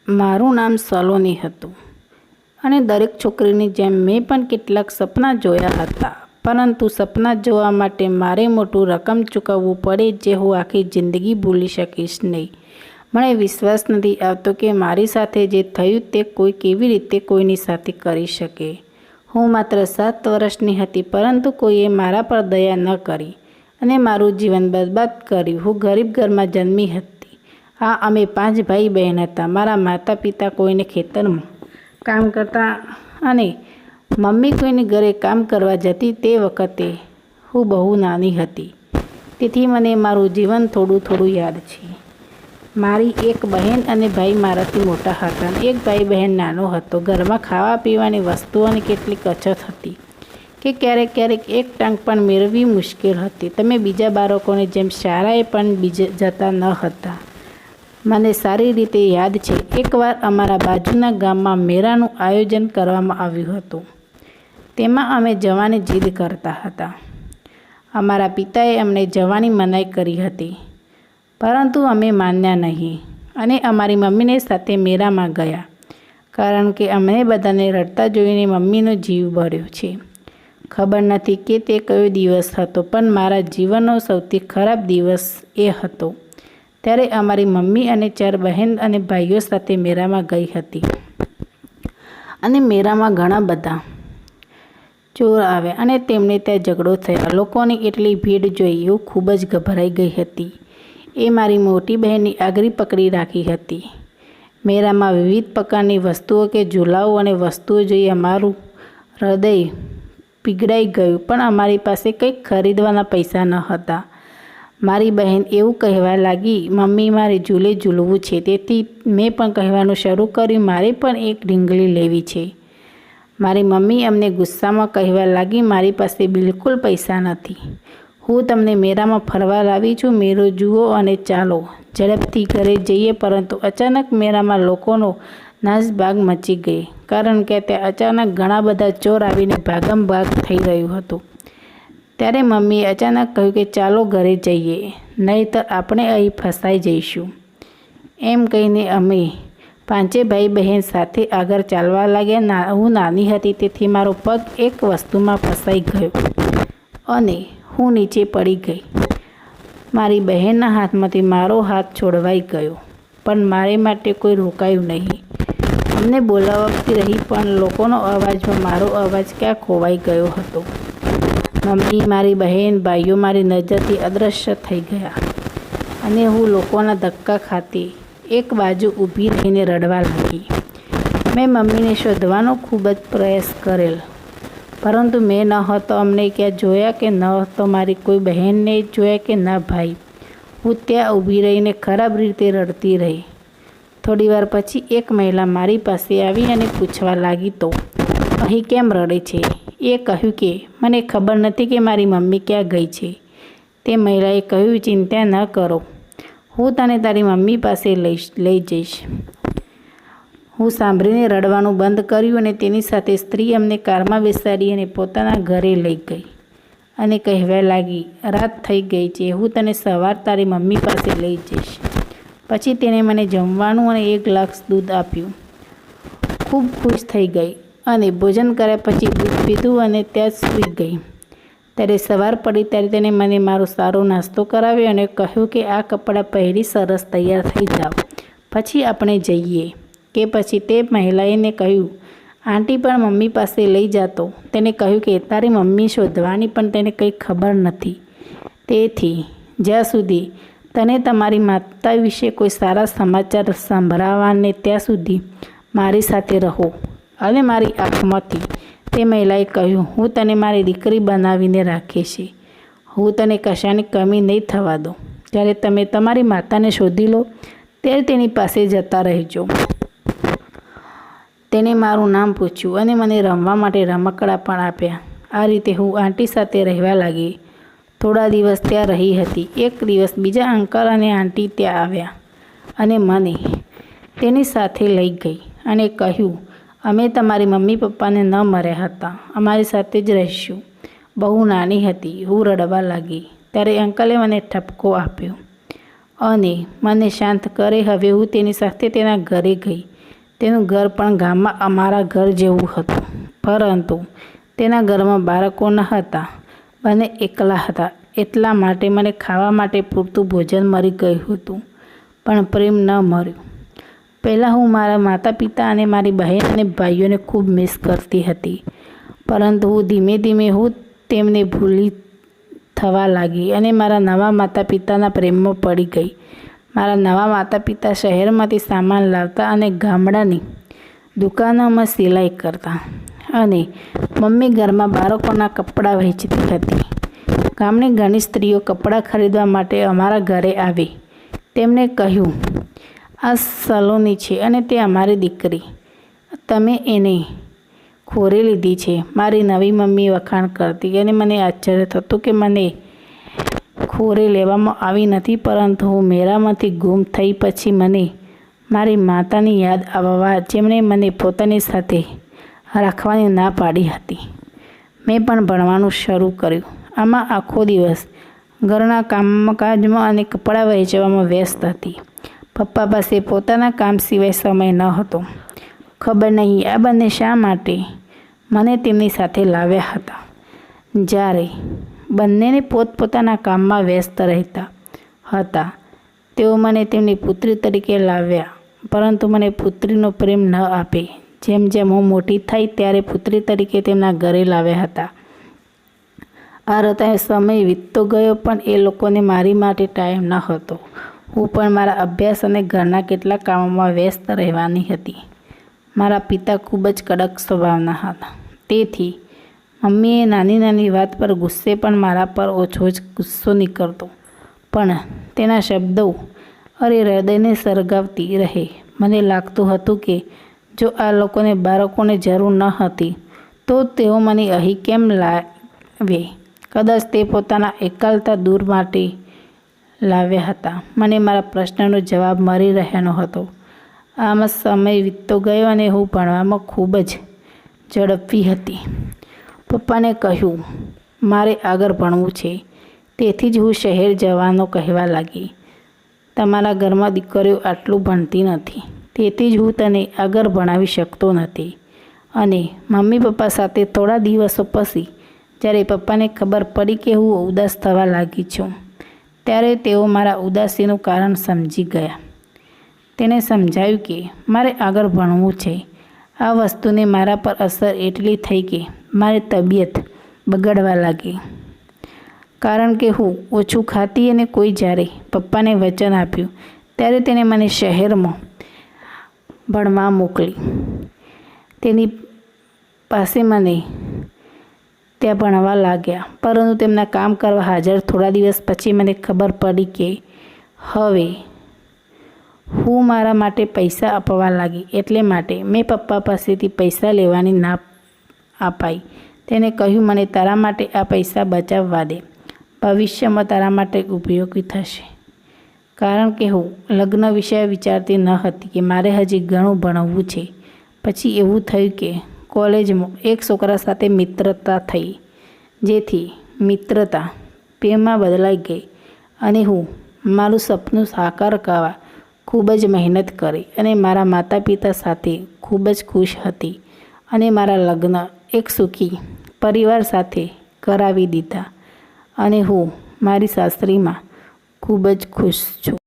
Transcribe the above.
મારું નામ સલોની હતું અને દરેક છોકરીની જેમ મેં પણ કેટલાક સપના જોયા હતા, પરંતુ સપના જોવા માટે મારે મોટું રકમ ચૂકવવું પડે જે હું આખી જિંદગી ભૂલી શકીશ નહીં. મને વિશ્વાસ નથી આવતો કે મારી સાથે જે થયું તે કોઈ કેવી રીતે કોઈની સાથે કરી શકે. હું માત્ર 7 વર્ષની હતી, પરંતુ કોઈએ મારા પર દયા ન કરી અને મારું જીવન બરબાદ કર્યું. હું ગરીબ ઘરમાં જન્મી હતી. અમે 5 ભાઈ બહેન હતા. મારા માતા પિતા કોઈને ખેતરમાં કામ કરતા અને મમ્મી કોઈને ઘરે કામ કરવા જતી. તે વખતે હું બહુ નાની હતી, તેથી મને મારું જીવન થોડું યાદ છે. મારી એક બહેન અને ભાઈ મારાથી મોટા હતા અને એક ભાઈ બહેન નાનો હતો. ઘરમાં ખાવા પીવાની વસ્તુઓની કેટલીક અછત હતી કે ક્યારેક એક ટાંક પણ મેળવવી મુશ્કેલ હતી. તમે બીજા બાળકોની જેમ શાળાએ પણ જતા ન હતા. મને સારી રીતે યાદ છે, એકવાર અમારા બાજુના ગામમાં મેળાનું આયોજન કરવામાં આવ્યું હતું. તેમાં અમે જવાની જીદ કરતા હતા. અમારા પિતાએ અમને જવાની મનાઈ કરી હતી, પરંતુ અમે માન્યા નહીં અને અમારી મમ્મીને સાથે મેળામાં ગયા, કારણ કે અમને બધાને રડતા જોઈને મમ્મીનો જીવ બળ્યો છે. ખબર નથી કે તે કયો દિવસ હતો, પણ મારા જીવનનો સૌથી ખરાબ દિવસ એ હતો. ત્યારે અમારી મમ્મી અને 4 બહેન અને ભાઈઓ સાથે મેળામાં ગઈ હતી અને મેળામાં ઘણા બધા ચોર આવ્યા અને તેમને ત્યાં ઝઘડો થયો. લોકોની એટલી ભીડ જોઈ હું ખૂબ જ ગભરાઈ ગઈ હતી. એ મારી મોટી બહેનની આગળ પકડી રાખી હતી. મેળામાં વિવિધ પ્રકારની વસ્તુઓ કે ઝૂલાઓ અને વસ્તુઓ જોઈ અમારું હૃદય પીગળાઈ ગયું, પણ અમારી પાસે કંઈક ખરીદવાના પૈસા ન હતા. મારી બહેન એવું કહેવા લાગી, મમ્મી મારે ઝૂલે ઝૂલવું છે. તેથી મેં પણ કહેવાનું શરૂ કર્યું, મારે પણ એક ઢીંગલી લેવી છે. મારી મમ્મી અમને ગુસ્સામાં કહેવા લાગી, મારી પાસે બિલકુલ પૈસા નથી. હું તમને મેળામાં ફરવા લાવી છું. મેળો જુઓ અને ચાલો ઝડપથી ઘરે જઈએ. પરંતુ અચાનક મેળામાં લોકોનો નાસભાગ મચી ગઈ, કારણ કે ત્યાં અચાનક ઘણા બધા ચોર આવીને ભાગમ-ભાગ થઈ રહ્યું હતું. ત્યારે મમ્મીએ અચાનક કહ્યું કે ચાલો ઘરે જઈએ, નહીંતર આપણે અહીં ફસાઈ જઈશું. એમ કહીને અમે 5 ભાઈ બહેન સાથે આગળ ચાલવા લાગ્યા. હું નાની હતી, તેથી મારો પગ એક વસ્તુમાં ફસાઈ ગયો અને હું નીચે પડી ગઈ. મારી બહેનના હાથમાંથી મારો હાથ છોડવાઈ ગયો, પણ મારે માટે કોઈ રોકાયું નહીં. અમને બોલાવતી રહી, પણ લોકોનો અવાજમાં મારો અવાજ ક્યાં ખોવાઈ ગયો હતો. મમ્મી, મારી બહેન, ભાઈઓ મારી નજરથી અદૃશ્ય થઈ ગયા અને હું લોકોના ધક્કા ખાતી એક બાજુ ઊભી રહીને રડવા લાગી. મેં મમ્મીને શોધવાનો ખૂબ જ પ્રયાસ કરેલ, પરંતુ મેં ન હતો અમને ક્યાં જોયા કે ન હતો મારી કોઈ બહેનને જોયા કે ન ભાઈ. હું ત્યાં ઊભી રહીને ખરાબ રીતે રડતી રહી. થોડીવાર પછી એક મહિલા મારી પાસે આવી અને પૂછવા લાગી, તો અહીં કેમ રડે છે? એ કહ્યું કે મને ખબર નથી કે મારી મમ્મી ક્યાં ગઈ છે. તે મહિલાએ કહ્યું, ચિંતા ન કરો, હું તને તારી મમ્મી પાસે લઈ જઈશ. હું સાંભળીને રડવાનું બંધ કર્યું અને તેની સાથે સ્ત્રી અમને કારમાં બેસાડી અને પોતાના ઘરે લઈ ગઈ અને કહેવા લાગી, રાત થઈ ગઈ છે, હું તને સવાર તારી મમ્મી પાસે લઈ જઈશ. પછી તેણે મને જમવાનું અને 1 ગ્લાસ દૂધ આપ્યું. ખૂબ ખુશ થઈ ગઈ અને ભોજન કર્યા પછી દૂધ પીધું અને ત્યાં સૂઈ ગઈ. ત્યારે સવાર પડી ત્યારે તેને મને મારો સારો નાસ્તો કરાવ્યો અને કહ્યું કે આ કપડાં પહેરી સરસ તૈયાર થઈ જાઓ, પછી આપણે જઈએ. કે પછી તે મહિલાએ કહ્યું, આંટી પણ મમ્મી પાસે લઈ જતો. તેને કહ્યું કે તારી મમ્મી શોધવાની પણ તેને કંઈ ખબર નથી. તેથી જ્યાં સુધી તને તમારી માતા વિશે કોઈ સારા સમાચાર સંભળાવવાને ત્યાં સુધી મારી સાથે રહો. અને મારી આંખમાંથી તે મહિલાએ કહ્યું, હું તને મારી દીકરી બનાવીને રાખીશ. હું તને કશાની કમી નહીં થવા દઉં. જ્યારે તમે તમારી માતાને શોધી લો ત્યારે તેની પાસે જતા રહેજો. તેણે મારું નામ પૂછ્યું અને મને રમવા માટે રમકડાં પણ આપ્યા. આ રીતે હું આંટી સાથે રહેવા લાગી. થોડા દિવસ ત્યાં રહી હતી. એક દિવસ બીજા અંકલ અને આંટી ત્યાં આવ્યા અને મને તેની સાથે લઈ ગઈ અને કહ્યું, અમે તમારી મમ્મી પપ્પાને ન મળ્યા હતા, અમારી સાથે જ રહીશું. બહુ નાની હતી. હું રડવા લાગી. ત્યારે અંકલે મને ઠપકો આપ્યો અને મને શાંત કરે. હવે હું તેની સાથે તેના ઘરે ગઈ. તેનું ઘર પણ ગામમાં અમારા ઘર જેવું હતું, પરંતુ તેના ઘરમાં બાળકો ન હતા, બંને એકલા હતા. એટલા માટે મને ખાવા માટે પૂરતું ભોજન મળી ગયું હતું, પણ પ્રેમ ન મળ્યો. પહેલાં હું મારા માતા પિતા અને મારી બહેન અને ભાઈઓને ખૂબ મિસ કરતી હતી, પરંતુ ધીમે ધીમે હું તેમને ભૂલી થવા લાગી અને મારા નવા માતા પિતાના પ્રેમમાં પડી ગઈ. મારા નવા માતા પિતા શહેરમાંથી સામાન લાવતા અને ગામડાની દુકાનોમાં સિલાઈ કરતા, અને મમ્મી ઘરમાં બાળકોના કપડાં વેચતી હતી. ગામની ઘણી સ્ત્રીઓ કપડાં ખરીદવા માટે અમારા ઘરે આવી. તેમણે કહ્યું, આ સલોની છે અને તે અમારી દીકરી, તમે એને ખોરી લીધી છે. મારી નવી મમ્મી વખાણ કરતી અને મને આશ્ચર્ય થતું કે મને ખોરી લેવામાં આવી નથી, પરંતુ હું મેળામાંથી ગુમ થઈ પછી મને મારી માતાની યાદ આવવા, જેમણે મને પોતાની સાથે રાખવાની ના પાડી હતી. મેં પણ ભણવાનું શરૂ કર્યું. આમાં આખો દિવસ ઘરના કામકાજમાં અને કપડાં વહેંચવામાં વ્યસ્ત હતી. પપ્પા પાસે પોતાના કામ સિવાય સમય ન હતો. ખબર નહીં આ બંને શા માટે મને તેમની સાથે લાવ્યા હતા. જ્યારે બંનેને પોતપોતાના કામમાં વ્યસ્ત રહેતા હતા, તેઓ મને તેમની પુત્રી તરીકે લાવ્યા, પરંતુ મને પુત્રીનો પ્રેમ ન આપે. જેમ જેમ હું મોટી થઈ ત્યારે પુત્રી તરીકે તેમના ઘરે લાવ્યા હતા. આ રીતે સમય વીતતો ગયો, પણ એ લોકોને મારી માટે ટાઈમ ન હતો. હું પણ મારા અભ્યાસ અને ઘરના કેટલાક કામોમાં વ્યસ્ત રહેવાની હતી. મારા પિતા ખૂબ જ કડક સ્વભાવના હતા, તેથી મમ્મીએ નાની નાની વાત પર ગુસ્સે પણ મારા પર ઓછો જ ગુસ્સો નીકળતો, પણ તેના શબ્દો હૃદયને સળગાવતી રહે. મને લાગતું હતું કે જો આ લોકોને બાળકોને જરૂર ન હતી, તો તેઓ મને અહીં કેમ લાવે? કદાચ તે પોતાના એકલતા દૂર માટે લાવ્યા હતા. મને મારા પ્રશ્નનો જવાબ મળી રહ્યો હતો. આમાં સમય વીતતો ગયો અને હું ભણવામાં ખૂબ જ ઝડપી હતી. પપ્પાને કહ્યું, મારે આગળ ભણવું છે, તેથી જ હું શહેર જવાનો કહેવા લાગી. તમારા ઘરમાં દીકરીઓ આટલું ભણતી નથી, તેથી જ હું તને આગળ ભણાવી શકતો નથી. અને મમ્મી પપ્પા સાથે થોડા દિવસો પછી જ્યારે પપ્પાને ખબર પડી કે હું ઉદાસ થવા લાગી છું, ત્યારે તેઓ મારા ઉદાસીનું કારણ સમજી ગયા. તેને સમજાયું કે મારે આગળ ભણવું છે. આ વસ્તુને મારા પર અસર એટલી થઈ કે મારી તબિયત બગડવા લાગી, કારણ કે હું ઓછું ખાતી. અને કોઈ જ્યારે પપ્પાને વચન આપ્યું, ત્યારે તેને મને શહેરમાં ભણવા મોકલી. તેની પાસે મને ત્યાં ભણવા લાગ્યા, પરંતુ તેમના કામ કરવા હાજર થોડા દિવસ પછી મને ખબર પડી કે હવે હું મારા માટે પૈસા આપવા લાગી. એટલે માટે મેં પપ્પા પાસેથી પૈસા લેવાની ના અપાઈ. તેને કહ્યું, મને તારા માટે આ પૈસા બચાવવા દે, ભવિષ્યમાં તારા માટે ઉપયોગી થશે. કારણ કે હું લગ્ન વિશે વિચારતી ન હતી કે મારે હજી ઘણું ભણવું છે. પછી એવું થયું કે કોલેજમાં એક છોકરા સાથે મિત્રતા થઈ, જેથી મિત્રતા પ્રેમમાં બદલાઈ ગઈ અને હું મારું સપનું સાકાર કરવા ખૂબ જ મહેનત કરી અને મારા માતા પિતા સાથે ખૂબ જ ખુશ હતી અને મારા લગ્ન એક સુખી પરિવાર સાથે કરાવી દીધા અને હું મારી સાસરીમાં ખૂબ જ ખુશ છું.